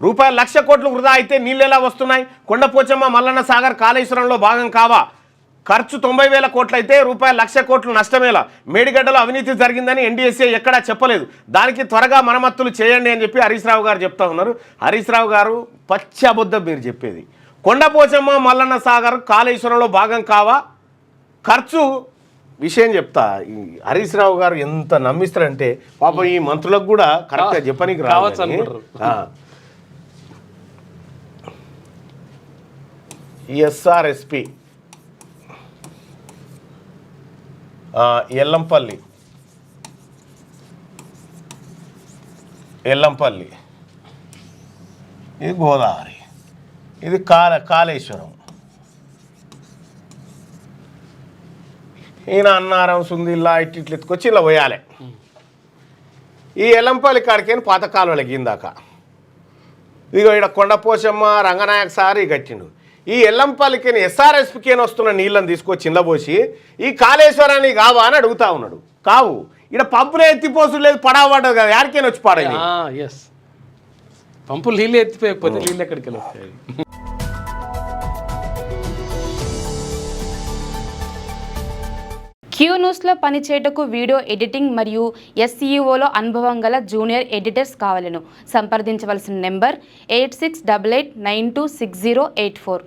రూపాయలు 1,00,000 కోట్లు వృధా అయితే నీళ్ళు ఎలా వస్తున్నాయి? కొండపోచమ్మ మల్లన్న సాగర్ కాళేశ్వరంలో భాగం కావా? ఖర్చు 90,000 కోట్లు అయితే రూపాయలు 1,00,000 కోట్లు నష్టమేలా? మేడిగడ్డలో అవినీతి జరిగిందని ఎన్డీఎస్ఏ ఎక్కడా చెప్పలేదు. దానికి త్వరగా మరమ్మతులు చేయండి అని చెప్పి హరీష్ రావు గారు చెప్తా ఉన్నారు. హరీష్ రావు గారు పచ్చి అబద్ధం మీరు చెప్పేది. కొండపోచమ్మ మల్లన్న సాగర్ కాళేశ్వరంలో భాగం కావా? ఖర్చు విషయం చెప్తా. ఈ హరీష్ రావు గారు ఎంత నమ్మిస్తారంటే పాపం ఈ మంత్రులకు కూడా కరెక్ట్గా చెప్పనీకి రావచ్చు. ఎస్ఆర్ఎస్పి ఎల్లంపల్లి ఇది గోదావరి, ఇది కాళేశ్వరం. ఈయన అన్నారం సుందిల్లా ఇట్లు ఎత్తుకొచ్చి ఇలా పోయాలి. ఈ ఎల్లంపల్లి కాడికైనా పాత కాలువలకి ఇందాక ఇగో ఇక్కడ కొండపోచమ్మ రంగనాయక సారి కట్టిండు. ఈ ఎల్లంపల్లికి ఎస్ఆర్ఎస్పికి వస్తున్న నీళ్ళని తీసుకొచ్చి ఇంట్లో పోసి ఈ కాళేశ్వరాన్ని కావా అని అడుగుతా ఉన్నాడు. కావు, ఇక్కడ పంపులు ఎత్తిపోసు లేదు, పడవడ్డదు కదా, యాడికైనా వచ్చి పడైంది. పంపులు నీళ్ళు ఎత్తిపోయకపోతే నీళ్ళు ఎక్కడికి వెళ్ళి. క్యూ న్యూస్లో పనిచేయటకు వీడియో ఎడిటింగ్ మరియు ఎస్ఈఓలో అనుభవం గల జూనియర్ ఎడిటర్స్ కావాలను సంప్రదించవలసిన నెంబర్ 8688926084.